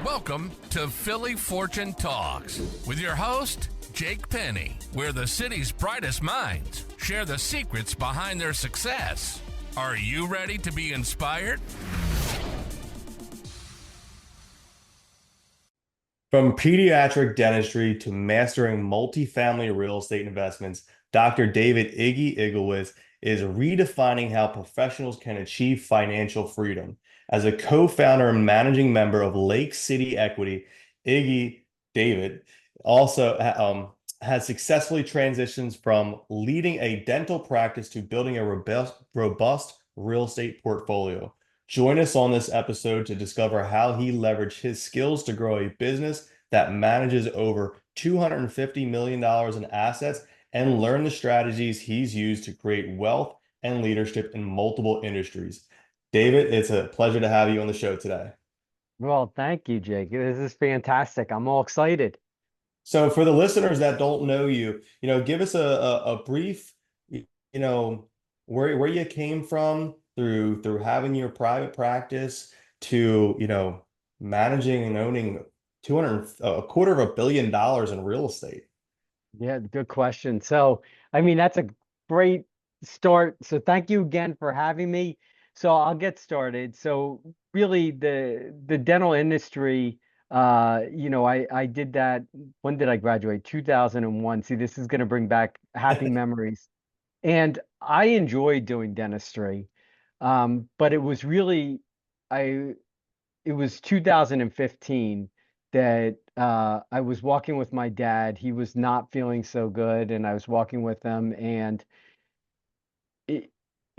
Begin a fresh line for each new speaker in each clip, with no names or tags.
Welcome to Philly Fortune Talks with your host, Jake Penny, where the city's brightest minds share the secrets behind their success. Are you ready to be inspired?
From pediatric dentistry to mastering multifamily real estate investments, Dr. David Iglewicz is redefining how professionals can achieve financial freedom. As a co-founder and managing member of Lake City Equity, David also has successfully transitioned from leading a dental practice to building a robust real estate portfolio. Join us on this episode to discover how he leveraged his skills to grow a business that manages over $250 million in assets and learn the strategies he's used to create wealth and leadership in multiple industries. David, it's a pleasure to have you on the show today.
Well, thank you, Jake. This is fantastic. I'm all excited.
So for the listeners that don't know you, give us a brief, where you came from through having your private practice to, managing and owning 200 a quarter of $1 billion in real estate.
Yeah, good question. That's a great start. So thank you again for having me. So I'll get started. So really the dental industry, I did that. When did I graduate? 2001. See, this is going to bring back happy memories. And I enjoyed doing dentistry. But I it was 2015 that I was walking with my dad. He was not feeling so good, and I was walking with him, and it,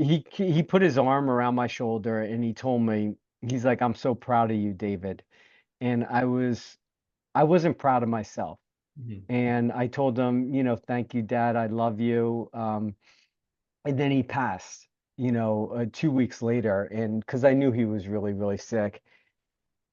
he put his arm around my shoulder, and he told me, he's like, "I'm so proud of you, David." And I wasn't proud of myself,
Mhm.
and I told him, "Thank you, Dad. I love you." And then he passed, 2 weeks later, and because I knew he was really, really sick.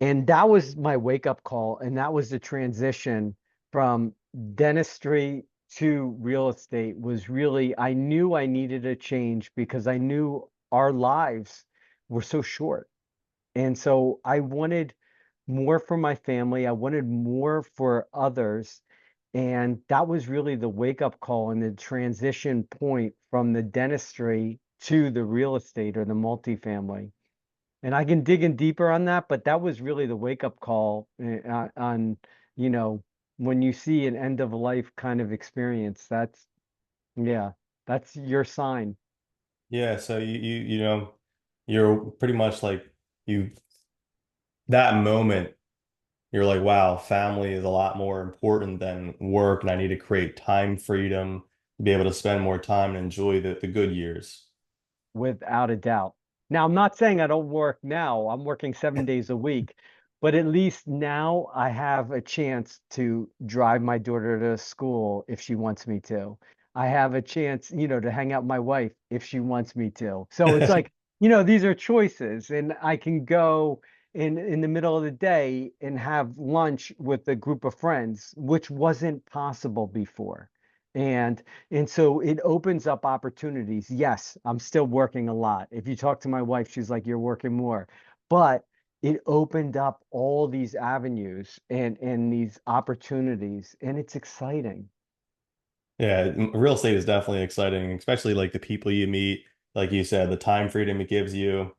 And that was my wake up call. And that was the transition from dentistry to real estate. Was really, I knew I needed a change because I knew our lives were so short. And so I wanted more for my family. I wanted more for others. And that was really the wake up call and the transition point from the dentistry to the real estate or the multifamily. And I can dig in deeper on that, but that was really the wake up call on, you know, when you see an end of life kind of experience. Yeah, that's your sign.
Yeah, so you're pretty much like you that moment you're like, wow, family is a lot more important than work, and I need to create time freedom to be able to spend more time and enjoy the good years.
Without a doubt. Now, I'm not saying I don't work now. I'm working 7 days a week, but at least now I have a chance to drive my daughter to school if she wants me to. I have a chance, to hang out with my wife if she wants me to. So it's like, these are choices, and I can go in the middle of the day and have lunch with a group of friends, which wasn't possible before. And and so it opens up opportunities. Yes, I'm still working a lot. If you talk to my wife, she's like, "You're working more." But it opened up all these avenues and these opportunities, and it's exciting.
Yeah, real estate is definitely exciting, especially like the people you meet, like you said, the time freedom it gives you.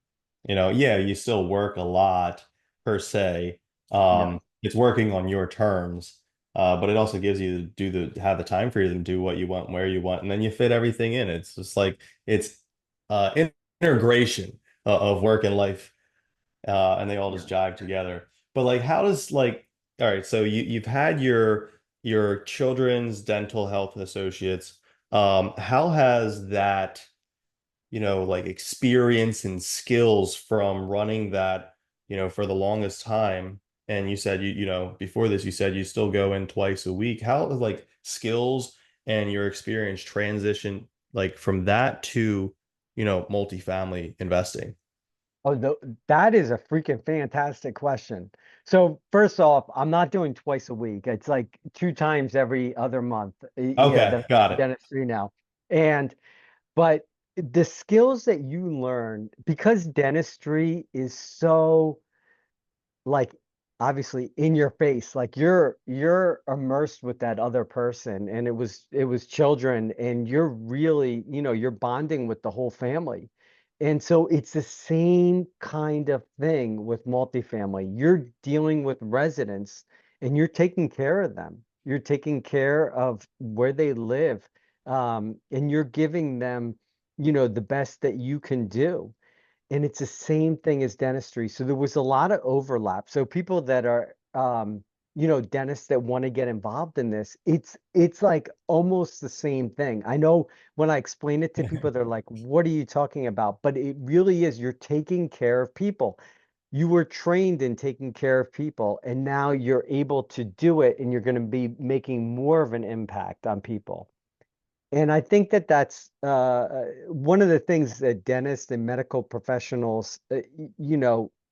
Yeah, you still work a lot per se.
Yeah.
It's working on your terms, but it also gives you have the time freedom to do what you want, where you want, and then you fit everything in. It's just like it's integration of work and life, and they all
Yeah.
just jive together. But like, how does like, all right, so you've had your children's dental health associates. How has that, like experience and skills from running that, for the longest time? And you said before this, you said you still go in twice a week. How has like skills and your experience transition like from that to, multifamily investing?
That is a freaking fantastic question. So first off, I'm not doing twice a week. It's like two times every other month. Yeah,
Okay,
that
got it.
dentistry now. And but the skills that you learn, because dentistry is so like obviously in your face, like you're immersed with that other person, and it was children, and you're really, you're bonding with the whole family. And so it's the same kind of thing with multifamily. You're dealing with residents and you're taking care of them. You're taking care of where they live. And you're giving them, the best that you can do. And it's the same thing as dentistry. So there was a lot of overlap. So people that are, dentists that want to get involved in this, it's like almost the same thing. I know when I explain it to people, they're like, "What are you talking about?" But it really is. You're taking care of people. You were trained in taking care of people, and now you're able to do it, and you're going to be making more of an impact on people. And I think that that's one of the things that dentists and medical professionals,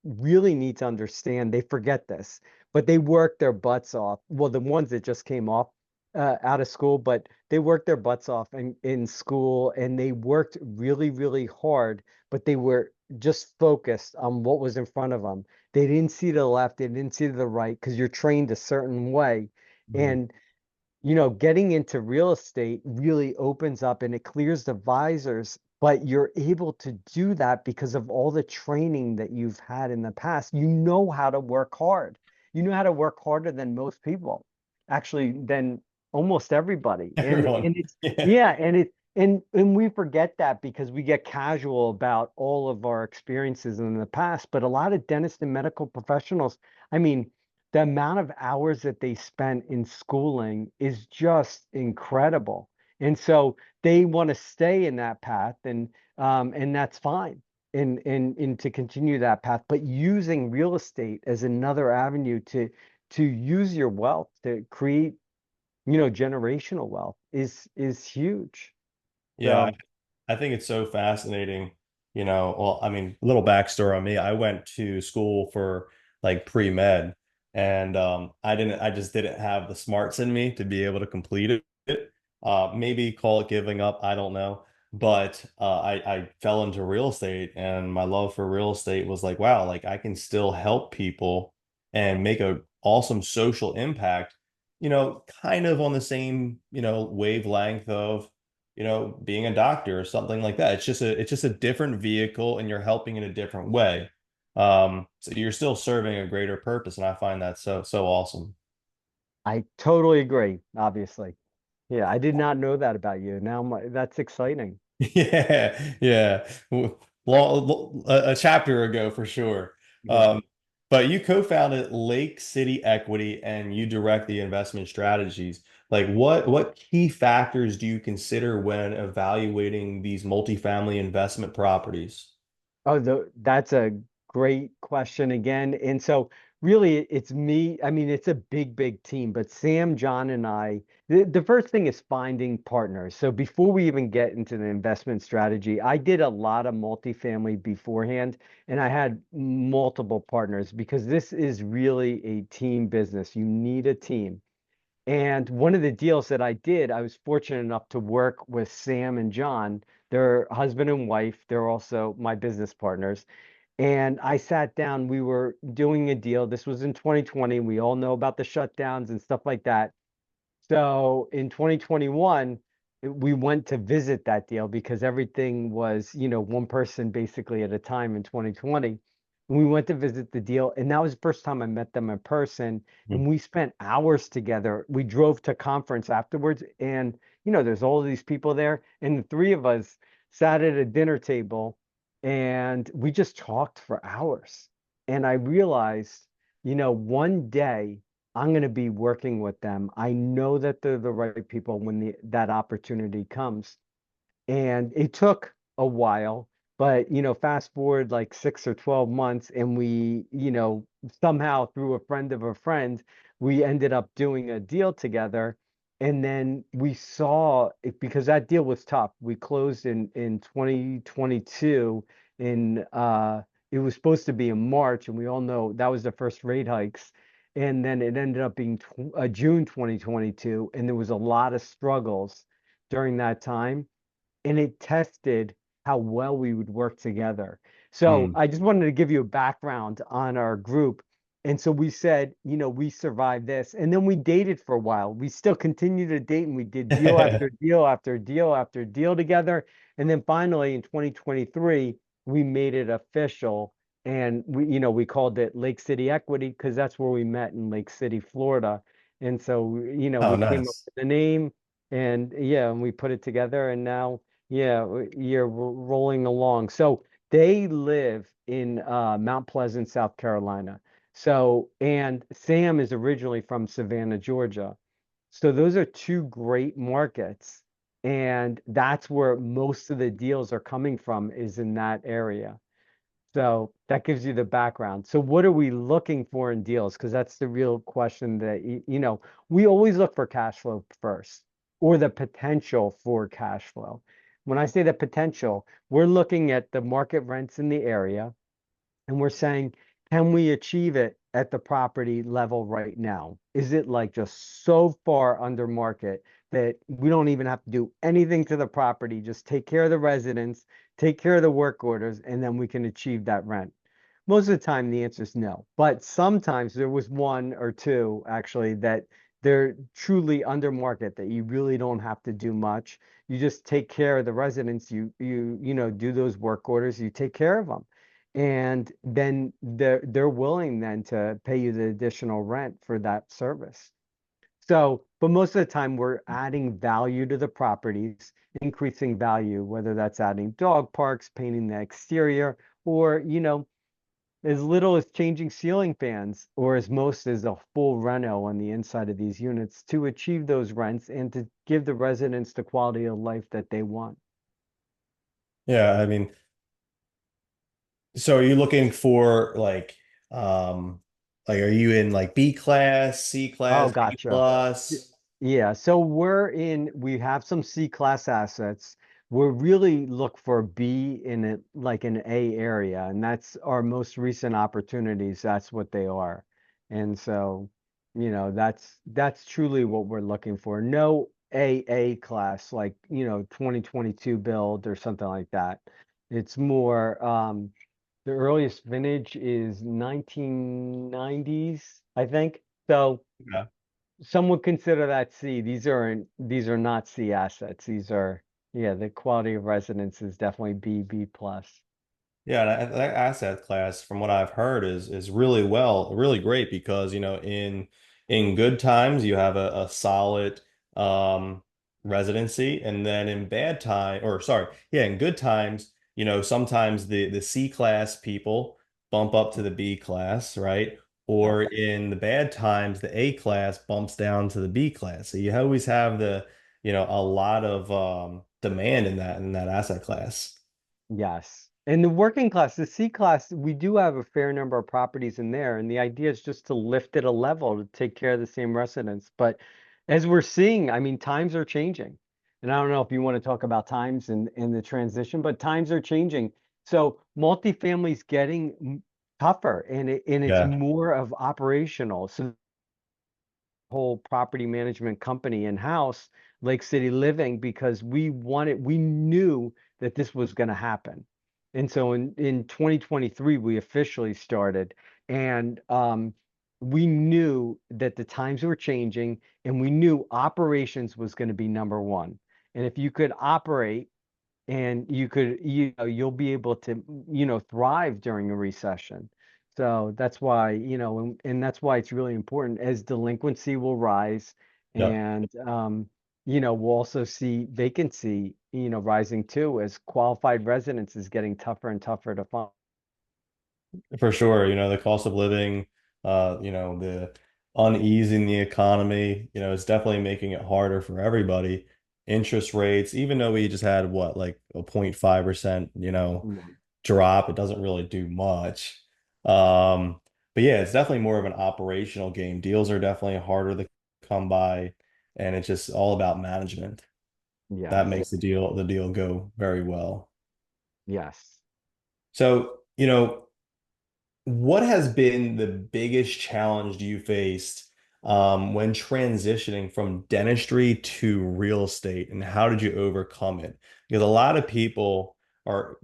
really need to understand. They forget this, but they work their butts off. Well, the ones that just came off out of school, but they worked their butts off in school, and they worked really, really hard, but they were just focused on what was in front of them. They didn't see to the left, they didn't see to the right, because you're trained a certain way.
Mhm.
And getting into real estate really opens up and it clears the visors, but you're able to do that because of all the training that you've had in the past. You know how to work hard. You know how to work harder than most people, actually, than almost everybody. And
Everyone.
and it's
Yeah.
yeah, and we forget that because we get casual about all of our experiences in the past. But a lot of dentists and medical professionals, I mean, the amount of hours that they spent in schooling is just incredible. And so they want to stay in that path, and that's fine. And to continue that path, but using real estate as another avenue to use your wealth to create, generational wealth is huge.
Yeah,
So,
I think it's so fascinating. Well, I mean, little backstory on me. I went to school for like pre-med, and I just didn't have the smarts in me to be able to complete it. Maybe call it giving up, I don't know. But I fell into real estate, and my love for real estate was like, wow, like I can still help people and make a awesome social impact, kind of on the same, wavelength of being a doctor or something like that. It's just a different vehicle and you're helping in a different way. So you're still serving a greater purpose, and I find that so awesome.
I totally agree, obviously. Yeah, I did not know that about you. Now that's exciting.
Yeah, yeah. A chapter ago for sure.
Yeah.
Um, but you co-founded Lake City Equity and you direct the investment strategies. Like what key factors do you consider when evaluating these multifamily investment properties?
Oh, that's a great question again. And so really it's me. I mean, it's a big, big team, but Sam, John, and I, the first thing is finding partners. So before we even get into the investment strategy, I did a lot of multifamily beforehand, and I had multiple partners because this is really a team business. You need a team. And one of the deals that I did, I was fortunate enough to work with Sam and John. They're husband and wife. They're also my business partners. And I sat down, we were doing a deal. This was in 2020. We all know about the shutdowns and stuff like that. So in 2021, we went to visit that deal because everything was, one person basically at a time in 2020. We went to visit the deal, and that was the first time I met them in person. And we spent hours together. We drove to conference afterwards, and there's all of these people there, and the three of us sat at a dinner table, and we just talked for hours. And I realized, one day I'm going to be working with them. I know that they're the right people when that opportunity comes. And it took a while, but fast forward like 6 or 12 months, and we, somehow through a friend of a friend, we ended up doing a deal together. And then we saw it because that deal was tough. We closed in 2022 in it was supposed to be in March, and we all know that was the first rate hikes. And then it ended up being June 2022, and there was a lot of struggles during that time, and it tested how well we would work together. So
Mm.
I just wanted to give you a background on our group. And so we said, we survived this. And then we dated for a while. We still continued to date and we did deal after deal after deal after deal together. And then finally in 2023, we made it official. And we called it Lake City Equity because that's where we met in Lake City, Florida. And so,
Oh,
we came up
nice.
with the name and yeah, and we put it together and now, yeah, we're rolling along. So they live in Mount Pleasant, South Carolina. So, and Sam is originally from Savannah, Georgia. So those are two great markets. And that's where most of the deals are coming from is in that area. So that gives you the background. So what are we looking for in deals? Because that's the real question that, we always look for cash flow first or the potential for cash flow. When I say the potential, we're looking at the market rents in the area and we're saying, can we achieve it at the property level right now? Is it like just so far under market that we don't even have to do anything to the property, just take care of the residents, take care of the work orders, and then we can achieve that rent? Most of the time, the answer is no. But sometimes there was one or two actually that they're truly under market that you really don't have to do much. You just take care of the residents. You do those work orders. You take care of them and then they're willing then to pay you the additional rent for that service. So, but most of the time we're adding value to the properties, increasing value, whether that's adding dog parks, painting the exterior, or as little as changing ceiling fans, or as most as a full reno on the inside of these units to achieve those rents and to give the residents the quality of life that they want.
Yeah, I mean, so are you looking for like are you in like B class, C
Oh,
class, B
gotcha. Y-
plus?
Yeah, so we have some C class assets. We're really look for B in it, like an A area, and that's our most recent opportunities. That's what they are. And so, that's truly what we're looking for. No AA class, like, 2022 build or something like that. It's more, the earliest vintage is 1990s, I think. So
Yeah.
some would consider that C. These are not C assets. These are, yeah, the quality of residence is definitely B plus.
Yeah, and that asset class, from what I've heard, is really great because in good times you have a solid um residency, and then in bad time, or sorry, yeah, in good times, sometimes the C class people bump up to the B class, right?
Yeah.
Or in the bad times, the A class bumps down to the B class. So you always have a lot of demand in that asset class.
Yes. And the working class, the C class, we do have a fair number of properties in there. And the idea is just to lift it a level to take care of the same residents. But as we're seeing, I mean, times are changing. And I don't know if you want to talk about times and the transition, but times are changing. So multifamily is getting tougher and it's
Yeah.
more of operational. So whole property management company in-house, Lake City Living, because we knew that this was going to happen. And so in 2023, we officially started and we knew that the times were changing and we knew operations was going to be number one. And if you could operate and you'll be able to thrive during a recession. So that's why and that's why it's really important as delinquency will rise
Yeah.
and we'll also see vacancy rising too as qualified residence is getting tougher and tougher to find.
For sure, the cost of living, the unease in the economy, it's definitely making it harder for everybody. Interest rates, even though we just had what, like a 0.5%,
Mm.
drop, it doesn't really do much. Um, but yeah, it's definitely more of an operational game. Deals are definitely harder to come by, and it's just all about management. That
Yes,
makes the deal go very well.
yes.
So, what has been the biggest challenge you faced when transitioning from dentistry to real estate, and how did you overcome it? Because a lot of people are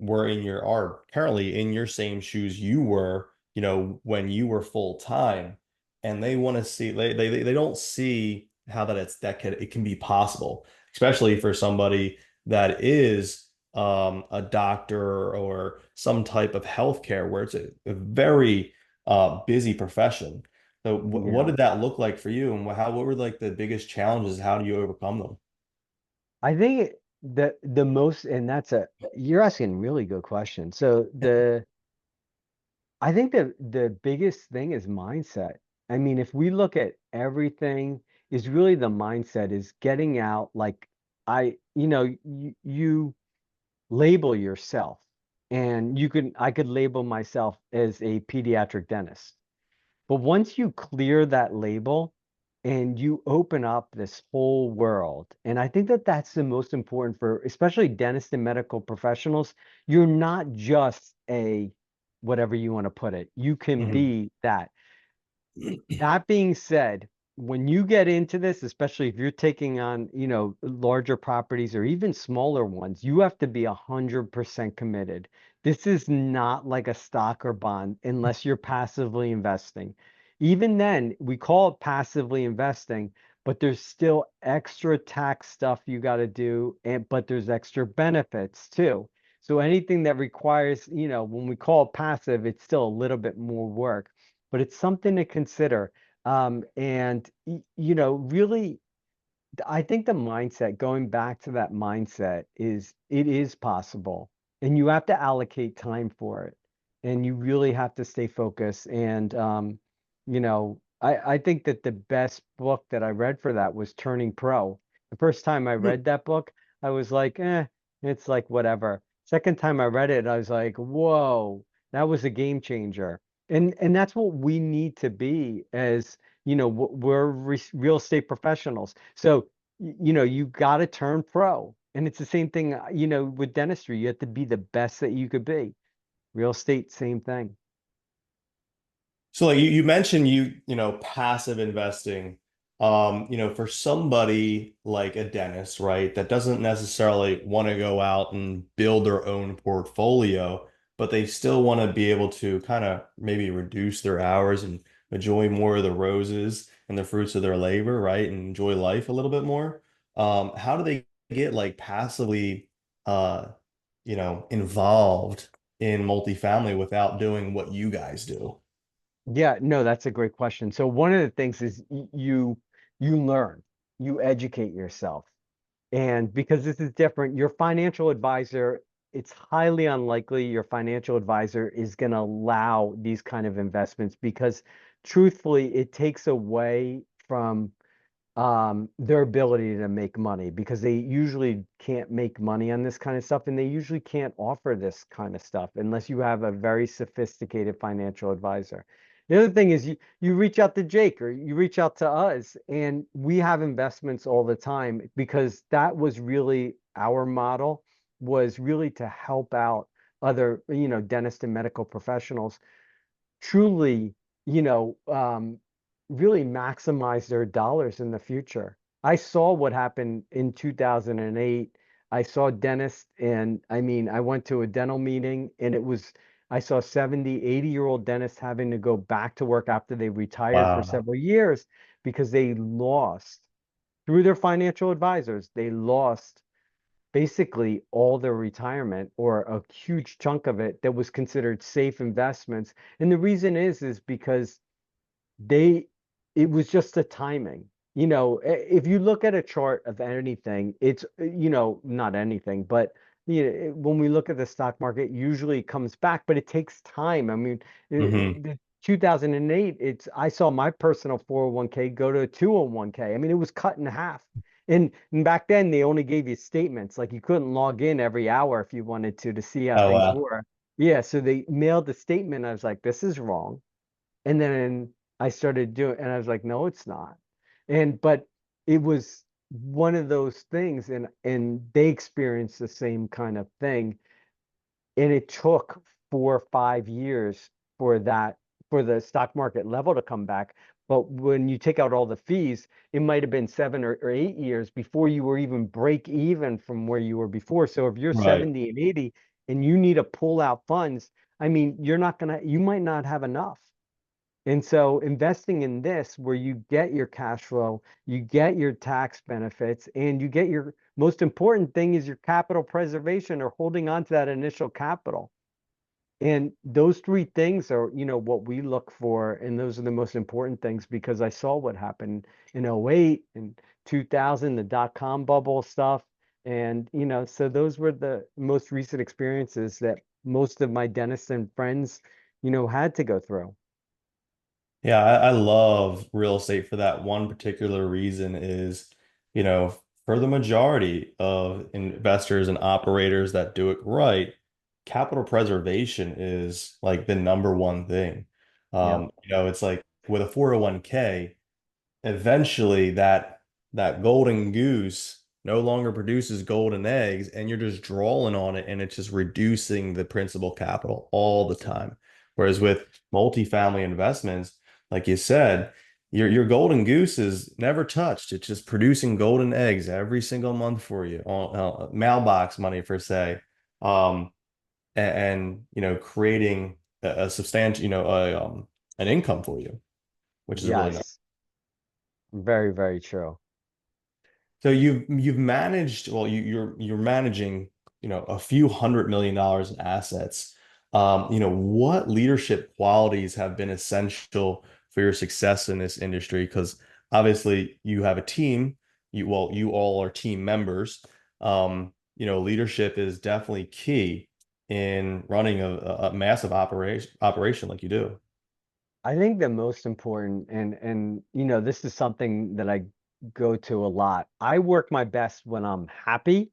currently in your same shoes you were when you were full time, and they want to see they don't see how it can be possible, especially for somebody that is a doctor or some type of healthcare where it's a very busy profession. So what
Yeah.
did that look like for you, and what were like the biggest challenges? How do you overcome them?
I think the most, and you're asking a really good question. So I think the biggest thing is mindset. I mean, if we look at everything, is really the mindset is getting out. Like you label yourself, and I could label myself as a pediatric dentist. But once you clear that label and you open up this whole world, and I think that that's the most important for especially dentists and medical professionals, you're not just a whatever you want to put it. You can
Mhm.
be that. That being said, when you get into this, especially if you're taking on, larger properties or even smaller ones, you have to be 100% committed. This is not like a stock or bond unless you're passively investing. Even then, we call it passively investing, but there's still extra tax stuff you got to do, but there's extra benefits too. So anything that requires, when we call it passive, it's still a little bit more work, but it's something to consider. Really, I think the mindset, going back to that mindset, is it is possible, and you have to allocate time for it, and you really have to stay focused. And I think that the best book that I read for that was Turning Pro. The first time I read that book, I was like, it's like whatever. Second time I read it, I was like, whoa, that was a game changer. And that's what we need to be as we're real estate professionals. So, you got to turn pro. And it's the same thing, with dentistry. You have to be the best that you could be. Real estate, same thing.
So like you mentioned passive investing. For somebody like a dentist, right, that doesn't necessarily want to go out and build their own portfolio, but they still want to be able to kind of maybe reduce their hours and enjoy more of the roses and the fruits of their labor, right, and enjoy life a little bit more. How do they get like passively involved in multifamily without doing what you guys do?
Yeah, no, that's a great question. So one of the things is you learn, you educate yourself. And because this is different, your financial advisor, it's highly unlikely your financial advisor is going to allow these kind of investments because truthfully, it takes away from their ability to make money because they usually can't make money on this kind of stuff, and they usually can't offer this kind of stuff unless you have a very sophisticated financial advisor. The other thing is you reach out to Jake or you reach out to us, and we have investments all the time because that was really our model, was really to help out other, dentists and medical professionals truly, you know, um, really maximize their dollars in the future. I saw what happened in 2008. I saw dentists, and I mean, I went to a dental meeting, and I saw 70, 80-year-old dentists having to go back to work after they retired for
Wow.
several years because they lost, through their financial advisors, they lost basically all their retirement or a huge chunk of it that was considered safe investments. And the reason is because they it was just the timing. If you look at a chart of anything, it's not anything, but when we look at the stock market, usually it comes back, but it takes time. I mean,
Hmm.
the 2008, I saw my personal 401k go to a 201k. I mean, it was cut in half. And back then they only gave you statements. Like you couldn't log in every hour if you wanted to see how
Oh,
things
wow.
were. Yeah, so they mailed the statement. I was like, this is wrong. And then I started doing, and I was like, no, it's not. But it was one of those things, and they experienced the same kind of thing. And it took 4 or 5 years for that, for the stock market level to come back. But when you take out all the fees, it might have been 7 or 8 years before you were even break even from where you were before. So if you're
Right.
70 and 80 and you need to pull out funds, I mean, you might not have enough. And so investing in this where you get your cash flow, you get your tax benefits, and you get your most important thing is your capital preservation or holding on to that initial capital. And those three things are, what we look for, and those are the most important things because I saw what happened in '08 and 2000, the dot-com bubble stuff. And, so those were the most recent experiences that most of my dentists and friends, had to go through.
Yeah, I love real estate for that one particular reason is, for the majority of investors and operators that do it right, capital preservation is like the number one thing.
Yep.
It's like with a 401k, eventually that golden goose no longer produces golden eggs and you're just drawing on it and it's just reducing the principal capital all the time. Whereas with multifamily investments, like you said, your golden goose is never touched. It's just producing golden eggs every single month for you on mailbox money per se. Um, creating a substantial, an income for you, which is really nice.
Yes. Very, very true.
So you've managed, well, you're managing, a few $100 million in assets. What leadership qualities have been essential for your success in this industry? Because obviously you have a team, you all are team members. Leadership is definitely key in running a massive operation like you do.
I think the most important, and this is something that I go to a lot. I work my best when I'm happy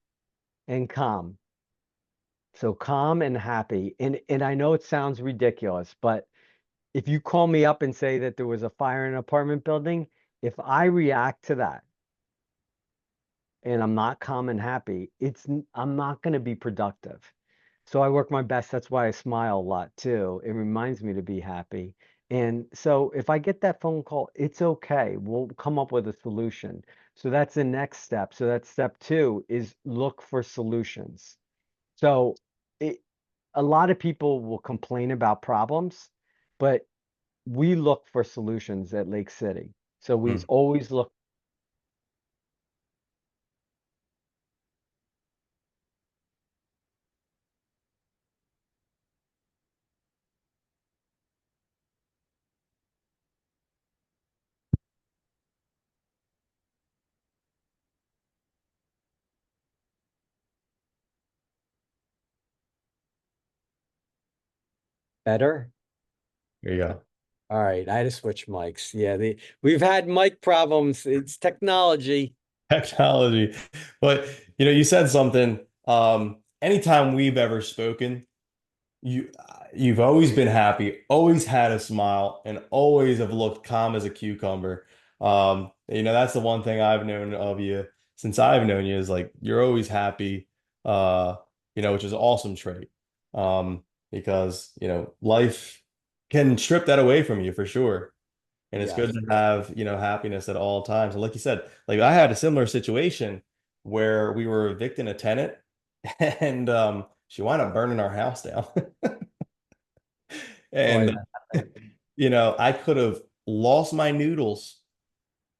and calm. So calm and happy. And I know it sounds ridiculous, but if you call me up and say that there was a fire in an apartment building, if I react to that and I'm not calm and happy, I'm not going to be productive. So I work my best. That's why I smile a lot too. It reminds me to be happy. And so if I get that phone call, it's okay. We'll come up with a solution. So that's the next step. So that's step two is look for solutions. So it, a lot of people will complain about problems, but we look for solutions at Lake City. So we
Hmm.
always look better.
There you go.
All right, I had to switch mics. Yeah, we've had mic problems. It's technology.
Technology. But you said something. Anytime we've ever spoken, you've always been happy, always had a smile, and always have looked calm as a cucumber. That's the one thing I've known of you since I've known you is like you're always happy, which is an awesome trait. Because life can strip that away from you for sure. And it's good
Yes.
to have, happiness at all times. And like you said, like I had a similar situation where we were evicting a tenant and she wound up burning our house down.
Sorry
And
that happened.
I could have lost my noodles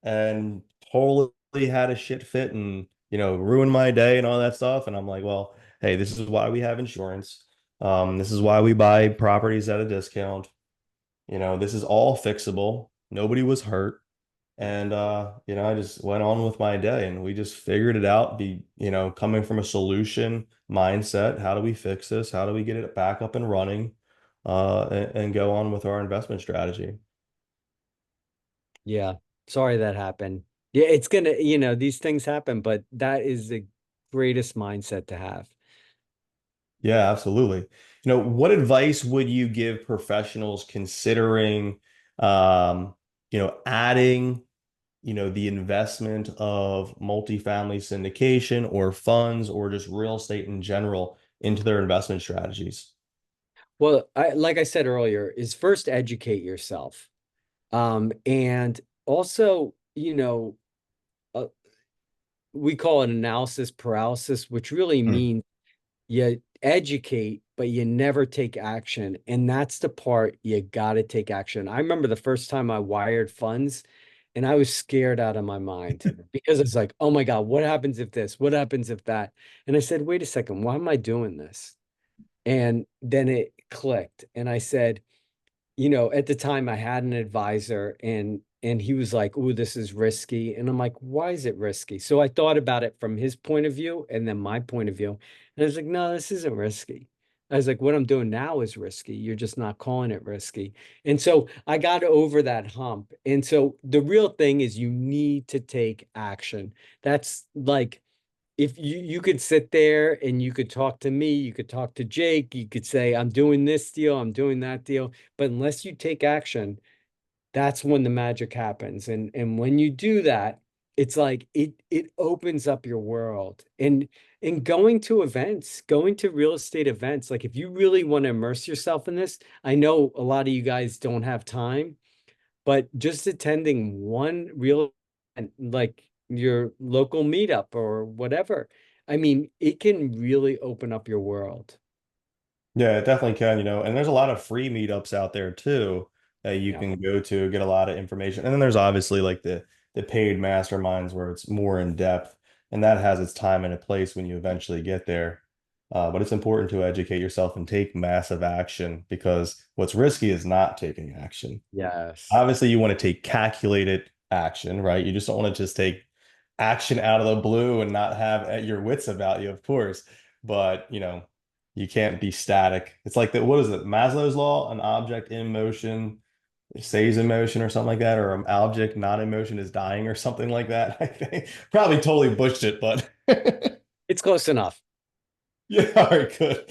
and totally had a shit fit and, ruined my day and all that stuff. And I'm like, well, hey, this is why we have insurance. This is why we buy properties at a discount. This is all fixable. Nobody was hurt. And I just went on with my day and we just figured it out, coming from a solution mindset. How do we fix this? How do we get it back up and running? And go on with our investment strategy.
Yeah. Sorry that happened. Yeah, these things happen, but that is the greatest mindset to have.
Yeah, absolutely. What advice would you give professionals considering, adding, the investment of multifamily syndication or funds or just real estate in general into their investment strategies?
Well, like I said earlier, is first educate yourself. And also, we call it analysis paralysis, which really
Hmm.
means you educate, but you never take action. And that's the part you got to take action. I remember the first time I wired funds and I was scared out of my mind because it's like, oh my God, what happens if this? What happens if that? And I said, wait a second, why am I doing this? And then it clicked. And I said, at the time I had an advisor and he was like, "Oh, this is risky." And I'm like, "Why is it risky?" So I thought about it from his point of view and then my point of view. And I was like, "No, this isn't risky." I was like, "What I'm doing now is risky. You're just not calling it risky." And so I got over that hump. And so the real thing is you need to take action. That's like if you could sit there and you could talk to me, you could talk to Jake, you could say, I'm doing this deal, I'm doing that deal. But unless you take action, that's when the magic happens. And when you do that, it's like it opens up your world. And going to events, going to real estate events, like if you really want to immerse yourself in this, I know a lot of you guys don't have time, but just attending one real like your local meetup or whatever, I mean, it can really open up your world.
Yeah, it definitely can, and there's a lot of free meetups out there too that you
Yeah.
can go to get a lot of information. And then there's obviously like the paid masterminds where it's more in depth, and that has its time and a place when you eventually get there. But it's important to educate yourself and take massive action because what's risky is not taking action.
Yes.
Obviously, you want to take calculated action, right? You just don't want to just take action out of the blue and not have at your wits about you, of course. But, you can't be static. It's like that, what is it? Maslow's law, an object in motion stays in motion or something like that, or an object not in motion is dying or something like that. I think probably totally bushed it, but
It's close enough.
yeah, all right, good.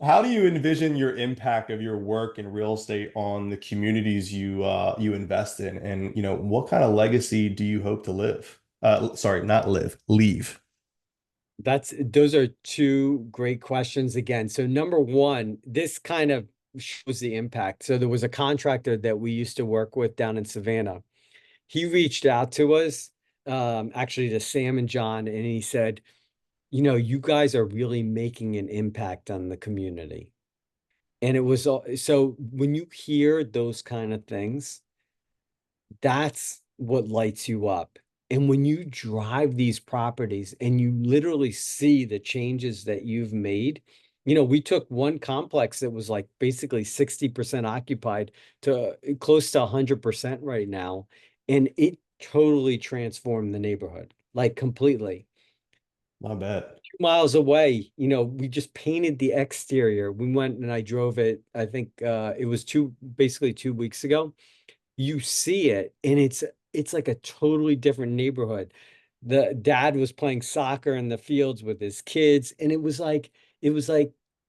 How do you envision your impact of your work in real estate on the communities you invest in, and what kind of legacy do you hope to live? Sorry, not live, leave.
Those are two great questions again. So number one, this kind of shows the impact. So there was a contractor that we used to work with down in Savannah. He reached out to us, actually to Sam and John, and he said, you guys are really making an impact on the community. And it was so when you hear those kind of things, that's what lights you up. And when you drive these properties and you literally see the changes that you've made, we took one complex that was like basically 60% occupied to close to 100% right now. And it totally transformed the neighborhood, like completely.
My bad.
2 miles away, we just painted the exterior. We went and I drove it. I think it was basically 2 weeks ago. You see it and it's like a totally different neighborhood. The dad was playing soccer in the fields with his kids, and it was like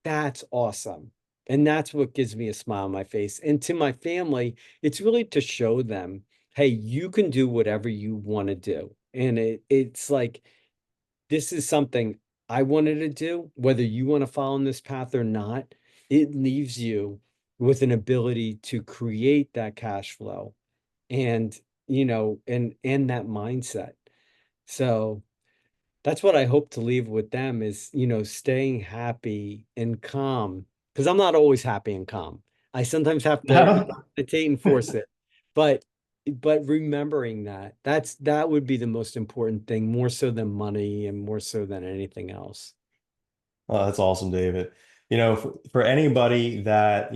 that's awesome. And that's what gives me a smile on my face. And to my family, it's really to show them, hey, you can do whatever you want to do. And it's like this is something I wanted to do, whether you want to follow in this path or not, it leaves you with an ability to create that cash flow and and that mindset. So that's what I hope to leave with them is, staying happy and calm. Because I'm not always happy and calm. I sometimes have to meditate and force it. But remembering that would be the most important thing, more so than money and more so than anything else.
Oh, that's awesome, David. For anybody that,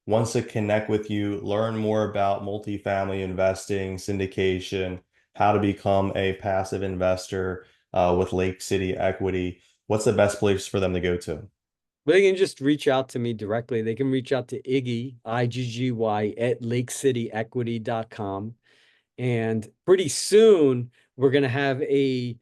wants to connect with you, learn more about multifamily investing, syndication, how to become a passive investor with Lake City Equity, what's the best place for them to go to?
But they can just reach out to me directly. They can reach out to Iggy, IGGY, at lakecityequity.com. And pretty soon we're going to have a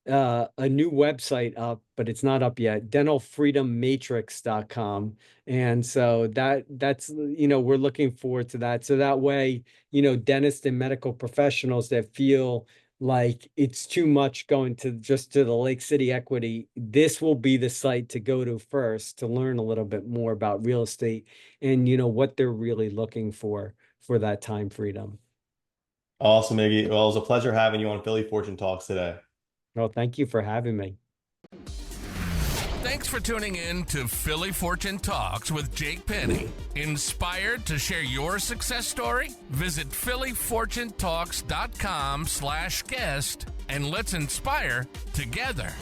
new website up, but it's not up yet, dentalfreedommatrix.com. And so that's we're looking forward to that. So that way, dentists and medical professionals that feel like it's too much going to just to the Lake City Equity, this will be the site to go to first to learn a little bit more about real estate and what they're really looking for that time freedom.
Awesome, Iggy. Well, it was a pleasure having you on Philly Fortune Talks today.
Well, thank you for having me.
Thanks for tuning in to Philly Fortune Talks with Jake Penny. Inspired to share your success story? Visit phillyfortunetalks.com/guest and let's inspire together.